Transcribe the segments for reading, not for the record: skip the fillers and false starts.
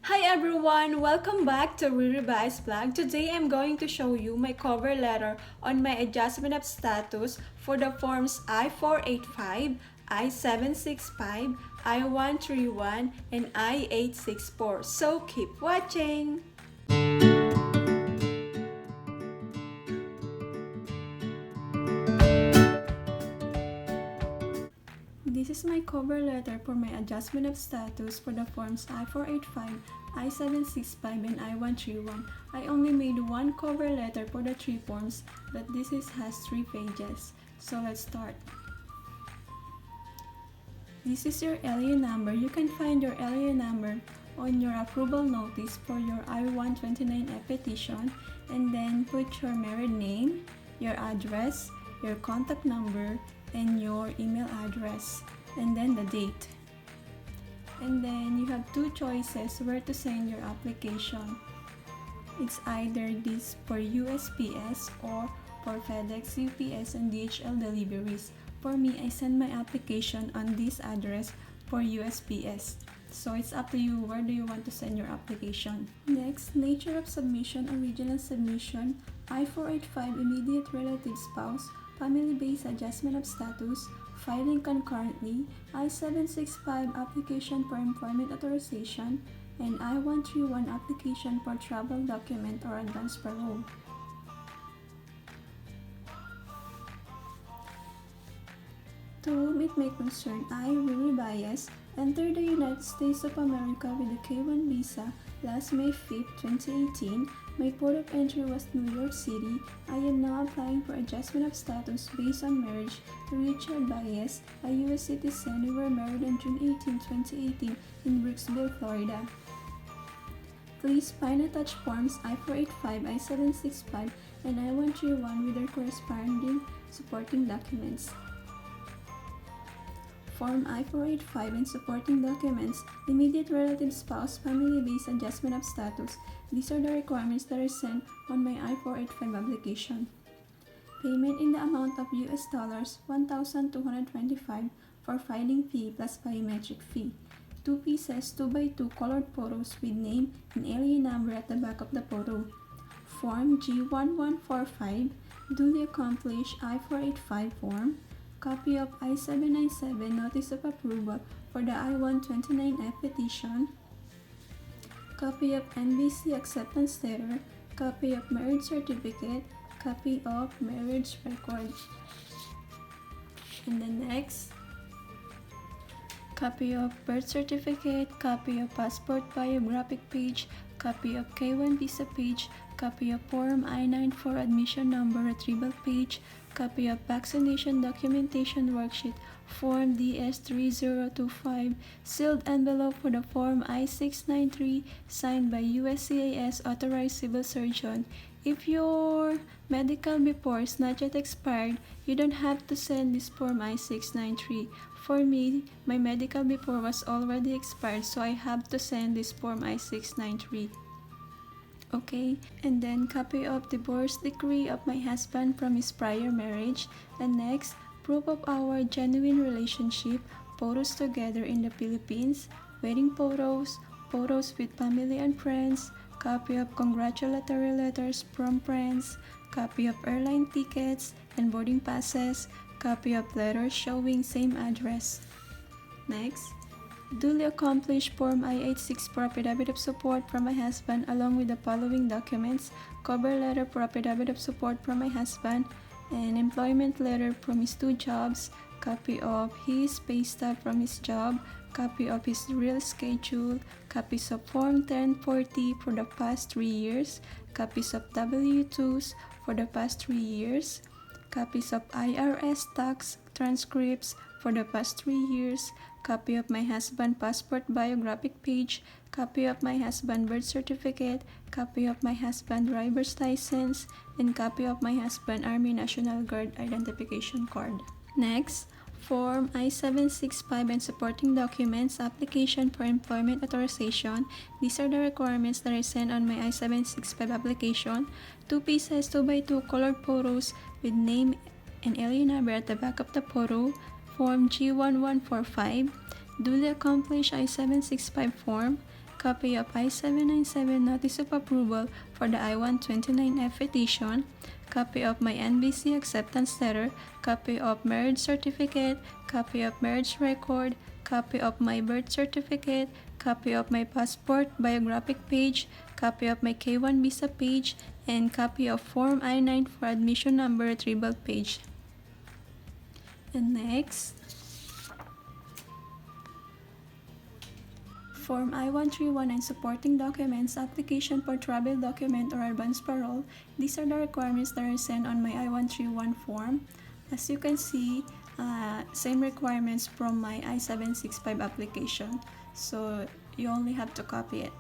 Hi everyone! Welcome back to Riri Baez vlog. Today I'm going to show you my cover letter on my adjustment of status for the forms I-485, I-765, I-131, and I-864. So keep watching! This is my cover letter for my adjustment of status for the forms I-485, I-765, and I-131. I only made one cover letter for the three forms, but has 3 pages. So let's start. This is your LEA number. You can find your LEA number on your approval notice for your I-129F petition, and then put your married name, your address, your contact number, and your email address, and then the date. And then you have 2 choices where to send your application. It's either this for USPS or for FedEx, UPS, and DHL deliveries. For me, I send my application on this address for USPS. So it's up to you where do you want to send your application. Next, nature of submission, original submission, I-485 immediate relative spouse, family-based adjustment of status, filing concurrently, I-765 application for employment authorization, and I-131 application for travel document or advance parole. To whom it may concern, I, Riri Baez, entered the United States of America with a K-1 visa last May 5, 2018. My port of entry was New York City. I am now applying for adjustment of status based on marriage to Richard Baez, a U.S. citizen. We were married on June 18, 2018 in Brooksville, Florida. Please find attached forms I-485, I-765, and I-131 with their corresponding supporting documents. Form I-485 and supporting documents, immediate relative spouse, family-based adjustment of status. These are the requirements that are sent on my I-485 application. Payment in the amount of US dollars $1,225 for filing fee plus biometric fee. 2 pieces 2x2 colored photos with name and alien number at the back of the photo. Form G1145, duly accomplished I-485 form. Copy of I-797 Notice of Approval for the I-129F petition, copy of NBC Acceptance Letter, copy of Marriage Certificate, copy of Marriage Record. And then next, copy of Birth Certificate, copy of Passport Biographic page, copy of K-1 Visa page, copy of Form I-94 Admission Number Retrieval page, copy of Vaccination Documentation Worksheet, Form DS3025, sealed envelope for the Form I-693, signed by USCIS Authorized Civil Surgeon. If your medical report is not yet expired, you don't have to send this Form I-693. For me, my medical report was already expired, so I have to send this Form I-693. Okay, and then copy of divorce decree of my husband from his prior marriage. And next, proof of our genuine relationship, photos together in the Philippines, wedding photos, photos with family and friends, copy of congratulatory letters from friends, copy of airline tickets and boarding passes, copy of letters showing same address. Next, duly accomplished Form I-864 affidavit of support from my husband along with the following documents: cover letter for affidavit of support from my husband, an employment letter from his 2 jobs, copy of his pay stub from his job, copy of his real schedule, copies of Form 1040 for the past 3 years, copies of W-2s for the past 3 years, copies of IRS tax transcripts for the past 3 years, copy of my husband passport biographic page, copy of my husband birth certificate, copy of my husband driver's license, and copy of my husband Army National Guard identification card. Next, Form I-765 and supporting documents, application for employment authorization. These are the requirements that I sent on my I-765 application. 2 pieces 2x2 colored photos with name and alien number at the back of the photo. Form G1145, duly accomplished I-765 form, copy of I-797 Notice of Approval for the I-129F petition, copy of my NBC acceptance letter, copy of marriage certificate, copy of marriage record, copy of my birth certificate, copy of my passport biographic page, copy of my K-1 visa page, and copy of Form I-9 for admission number retrieval page. And next, Form I-131 and supporting documents, application for travel document or advance parole. These are the requirements that are sent on my I-131 form. As you can see, same requirements from my I-765 application. So you only have to copy it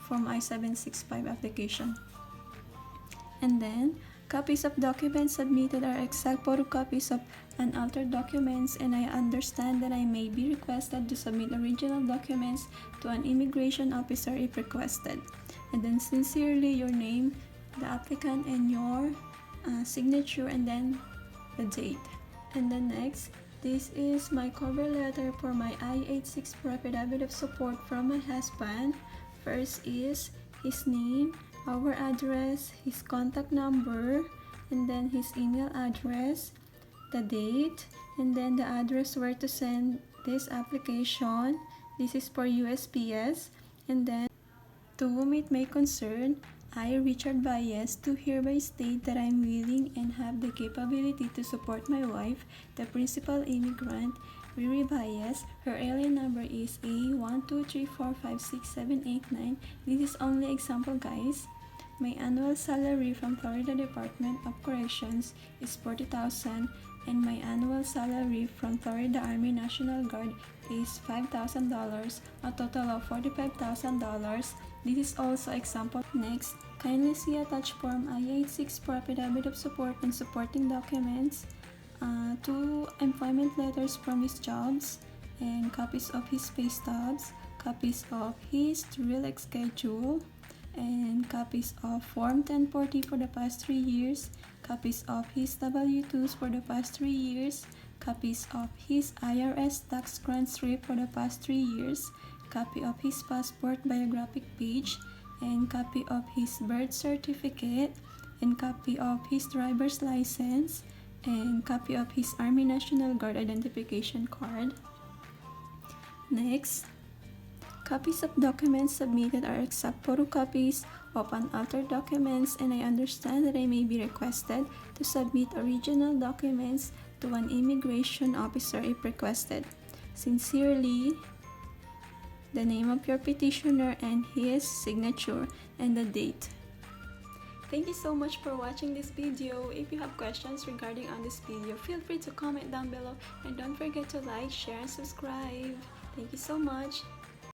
from I-765 application. And then, copies of documents submitted are exact photocopies of unaltered documents, and I understand that I may be requested to submit original documents to an immigration officer if requested. And then sincerely, your name, the applicant, and your signature, and then the date. And then next, this is my cover letter for my I-864 affidavit of support from my husband. First is his name, our address, his contact number, and then his email address, the date, and then the address where to send this application. This is for USPS. And then, to whom it may concern, I, Richard Baez, do hereby state that I am willing and have the capability to support my wife, the principal immigrant, Riri Baez. Her alien number is A123456789. This is only example, guys. My annual salary from Florida Department of Corrections is $40,000, and my annual salary from Florida Army National Guard is $5,000, a total of $45,000. This is also example. Next, kindly see attached form I-864 affidavit of support and supporting documents, 2 employment letters from his jobs, and copies of his pay stubs, copies of his real schedule, and copies of Form 1040 for the past 3 years, copies of his W-2s for the past 3 years, copies of his IRS tax grant slip for the past 3 years, copy of his passport biographic page, and copy of his birth certificate, and copy of his driver's license, and copy of his Army National Guard identification card. Next, copies of documents submitted are exact photocopies of unaltered documents, and I understand that I may be requested to submit original documents to an immigration officer if requested. Sincerely, the name of your petitioner and his signature and the date. Thank you so much for watching this video. If you have questions regarding on this video, feel free to comment down below, and don't forget to like, share, and subscribe. Thank you so much.